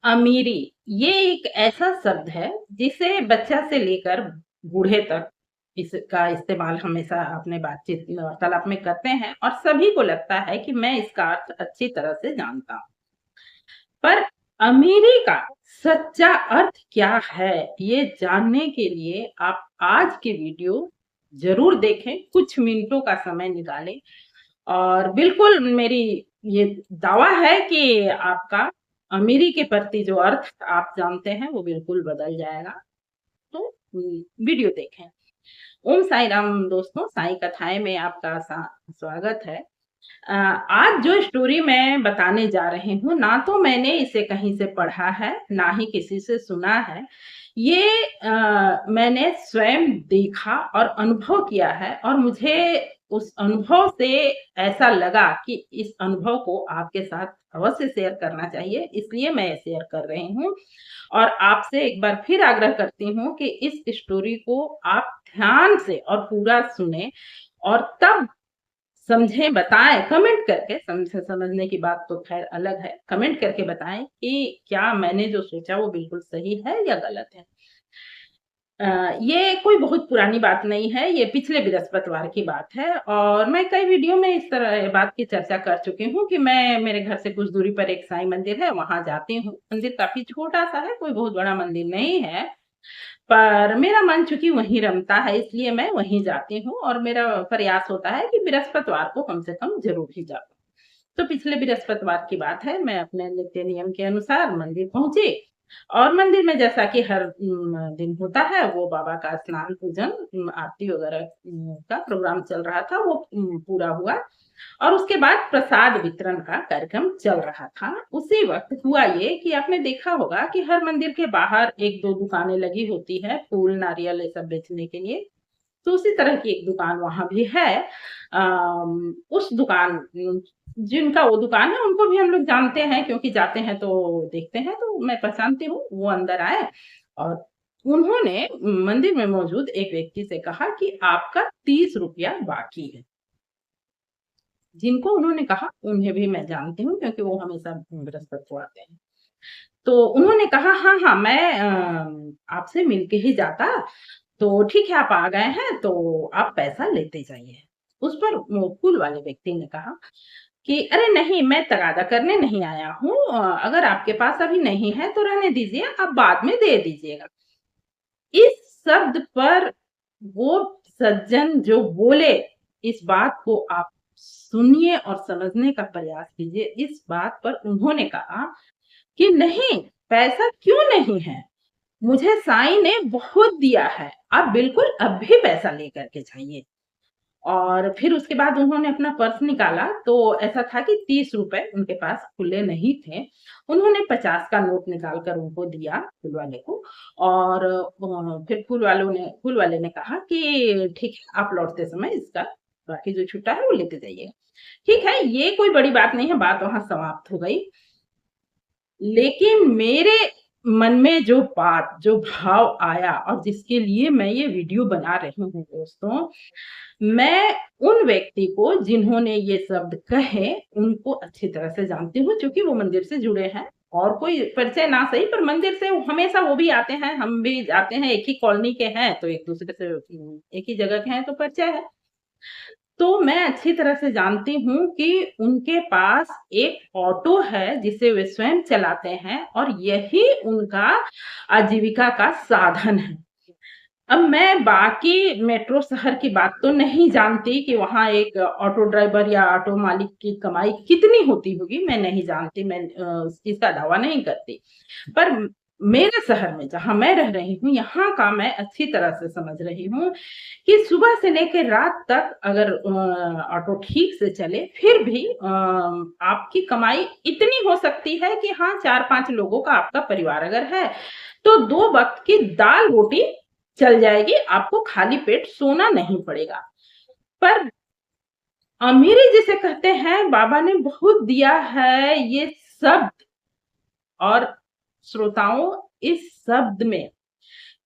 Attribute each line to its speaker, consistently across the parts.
Speaker 1: अमीरी ये एक ऐसा शब्द है जिसे बच्चा से लेकर बूढ़े तक इसका इस्तेमाल हमेशा अपने बातचीत वार्तालाप में करते हैं और सभी को लगता है कि मैं इसका अर्थ अच्छी तरह से जानता हूँ। पर अमीरी का सच्चा अर्थ क्या है, ये जानने के लिए आप आज की वीडियो ज़रूर देखें, कुछ मिनटों का समय निकालें और बिल्कुल मेरी ये दावा है कि आपका अमीरी के प्रति जो अर्थ आप जानते हैं वो बिल्कुल बदल जाएगा। तो वीडियो देखें। ओम साई राम दोस्तों, साई कथाएँ में आपका स्वागत है। आज जो स्टोरी मैं बताने जा रही हूँ, ना तो मैंने इसे कहीं से पढ़ा है, ना ही किसी से सुना है। ये मैंने स्वयं देखा और अनुभव किया है और मुझे उस अनुभव से ऐसा लगा कि इस अनुभव को आपके साथ अवश्य शेयर करना चाहिए, इसलिए मैं शेयर कर रही हूँ। और आपसे एक बार फिर आग्रह करती हूँ कि इस स्टोरी को आप ध्यान से और पूरा सुनें और तब समझें, बताएँ, कमेंट करके समझने की बात तो ख़ैर अलग है। कमेंट करके बताएँ कि क्या मैंने जो सोचा वो बिल्कुल सही है या गलत है। ये कोई बहुत पुरानी बात नहीं है, ये पिछले बृहस्पतिवार की बात है और मैं कई वीडियो में इस तरह बात की चर्चा कर चुकी हूँ कि मैं मेरे घर से कुछ दूरी पर एक साईं मंदिर है, वहाँ जाती हूँ। मंदिर काफ़ी छोटा-सा है, कोई बहुत बड़ा मंदिर नहीं है। पर मेरा मन चूँकि वहीं रमता है इसलिए मैं वहीं जाती हूँ और मेरा प्रयास होता है कि बृहस्पतिवार को कम से कम ज़रूर ही जाऊँ। तो पिछले बृहस्पतिवार की बात है, मैं अपने नित्य नियम के अनुसार मंदिर पहुँची और मंदिर में जैसा कि हर दिन होता है वो बाबा का स्नान, पूजन, आरती वगैरह का प्रोग्राम चल रहा था, वो पूरा हुआ और उसके बाद प्रसाद वितरण का कार्यक्रम चल रहा था। उसी वक़्त हुआ ये कि आपने देखा होगा कि हर मंदिर के बाहर 1-2 दुकानें लगी होती हैं, फूल, नारियल ये सब बेचने के लिए। तो उसी तरह की एक दुकान वहाँ भी है। उस दुकान जिनका वो दुकान है उनको भी हम लोग जानते हैं क्योंकि जाते हैं तो देखते हैं, तो मैं पहचानती हूँ। वो अंदर आए और उन्होंने मंदिर में मौजूद एक व्यक्ति से कहा कि आपका 30 रुपया बाकी है। जिनको उन्होंने कहा उन्हें भी मैं जानती हूँ क्योंकि वो हमेशा बृहस्पति को आते हैं। तो उन्होंने कहा हाँ, हाँ, मैं आपसे मिल के ही जाता, तो ठीक है आप आ गए हैं तो आप पैसा लेते जाइए। उस पर वो फूल वाले व्यक्ति ने कहा कि अरे नहीं, मैं तगादा करने नहीं आया हूँ, अगर आपके पास अभी नहीं है तो रहने दीजिए, आप बाद में दे दीजिएगा। इस शब्द पर वो सज्जन जो बोले, इस बात को आप सुनिए और समझने का प्रयास कीजिए। इस बात पर उन्होंने कहा कि नहीं, पैसा क्यों नहीं है? मुझे साईं ने बहुत दिया है, आप बिल्कुल अब भी पैसा लेकर के जाइए। और फिर उसके बाद उन्होंने अपना पर्स निकाला तो ऐसा था कि 30 रुपए उनके पास खुले नहीं थे। उन्होंने 50 का नोट निकाल कर उनको दिया फूल वाले को और फिर फूल वाले ने कहा कि ठीक है, आप लौटते समय इसका बाकी जो छुट्टा है वो लेते जाइएगा। ठीक है, ये कोई बड़ी बात नहीं है, बात वहाँ समाप्त हो गई। लेकिन मेरे मन में जो भाव आया और जिसके लिए मैं ये वीडियो बना रही हूँ दोस्तों, मैं उन व्यक्ति को जिन्होंने ये शब्द कहे, उनको अच्छी तरह से जानती हूँ क्योंकि वो मंदिर से जुड़े हैं और कोई परिचय ना सही पर मंदिर से हमेशा वो भी आते हैं, हम भी जाते हैं, एक ही कॉलोनी के हैं, तो एक-दूसरे से एक ही जगह के हैं तो परिचय है। तो मैं अच्छी तरह से जानती हूँ कि उनके पास एक ऑटो है जिसे वे स्वयं चलाते हैं और यही उनका आजीविका का साधन है। अब मैं बाकी मेट्रो शहर की बात तो नहीं जानती कि वहाँ एक ऑटो ड्राइवर या ऑटो मालिक की कमाई कितनी होती होगी, मैं नहीं जानती, मैं उस चीज़ का दावा नहीं करती। पर मेरे शहर में जहाँ मैं रह रही हूँ, यहाँ का मैं अच्छी तरह से समझ रही हूँ कि सुबह से लेकर रात तक अगर ऑटो ठीक से चले, फिर भी आपकी कमाई इतनी हो सकती है कि हाँ, 4-5 लोगों का आपका परिवार अगर है, तो 2 वक़्त की दाल-रोटी चल जाएगी, आपको खाली पेट सोना नहीं पड़ेगा। पर अमीरी जिसे कहते हैं, बाबा ने बहुत दिया है, ये शब्द और श्रोताओं, इस शब्द में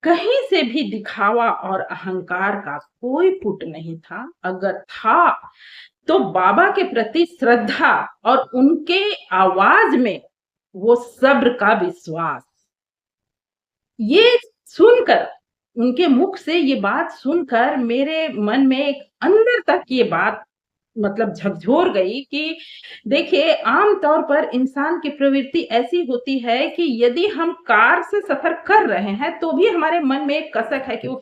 Speaker 1: कहीं से भी दिखावा और अहंकार का कोई पुट नहीं था। अगर था, तो बाबा के प्रति श्रद्धा और उनके आवाज में वो सब्र का विश्वास। ये सुनकर, उनके मुख से ये बात सुनकर मेरे मन में एक अंदर तक ये बात मतलब झकझोर गई कि देखिए, आम तौर पर इंसान की प्रवृत्ति ऐसी होती है कि यदि हम कार से सफ़र कर रहे हैं, तो भी हमारे मन में एक कसक है कि उफ़!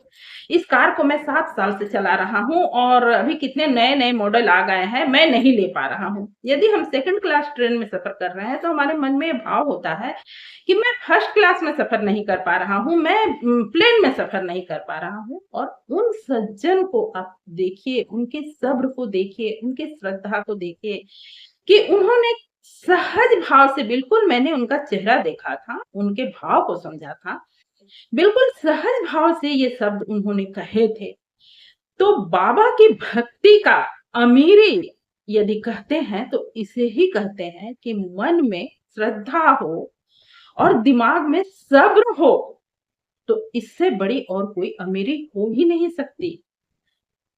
Speaker 1: इस कार को मैं 7 साल से चला रहा हूँ और अभी कितने नए-नए मॉडल आ गए हैं, मैं नहीं ले पा रहा हूँ। यदि हम सेकंड क्लास ट्रेन में सफ़र कर रहे हैं, तो हमारे मन में ये भाव होता है कि मैं फर्स्ट क्लास में सफ़र नहीं कर पा रहा हूँ, मैं प्लेन में सफ़र नहीं कर पा रहा हूँ। और उन सज्जन को आप देखिए, उनके सब्र को देखिए, उनके श्रद्धा को देखिए कि उन्होंने सहज भाव से, बिल्कुल मैंने उनका चेहरा देखा था, उनके भाव को समझा था, बिल्कुल सहज भाव से ये शब्द उन्होंने कहे थे। तो बाबा की भक्ति का अमीरी यदि कहते हैं, तो इसे ही कहते हैं कि मन में श्रद्धा हो और दिमाग में सब्र हो, तो इससे बड़ी और कोई अमीरी हो ही नहीं सकती।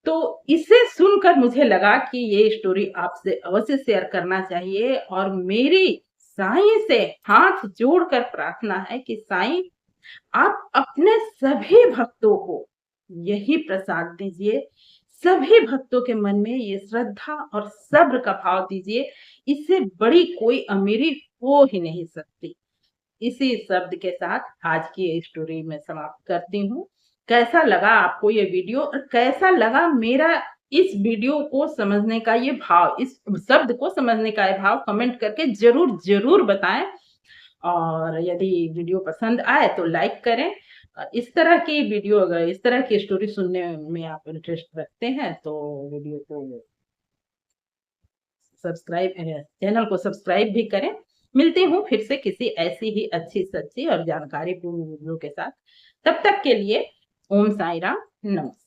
Speaker 1: तो इसे सुनकर मुझे लगा कि ये स्टोरी आपसे अवश्य शेयर करना चाहिए और मेरी साईं से हाथ जोड़कर प्रार्थना है कि साईं, आप अपने सभी भक्तों को यही प्रसाद दीजिए, सभी भक्तों के मन में ये श्रद्धा और सब्र का भाव दीजिए, इससे बड़ी कोई अमीरी हो ही नहीं सकती। इसी शब्द के साथ आज की ये स्टोरी मैं समाप्त करती हूँ। कैसा लगा आपको ये वीडियो और कैसा लगा मेरा इस वीडियो को समझने का ये भाव, इस शब्द को समझने का ये भाव कमेंट करके ज़रूर बताएँ। और यदि वीडियो पसंद आए तो लाइक करें। इस तरह की वीडियो, अगर इस तरह की स्टोरी सुनने में आप इंटरेस्ट रखते हैं तो वीडियो को चैनल को सब्सक्राइब भी करें। मिलती हूँ फिर से किसी ऐसी ही अच्छी सच्ची और जानकारीपूर्ण वीडियो के साथ। तब तक के लिए ओम साई राम, नमस्ते।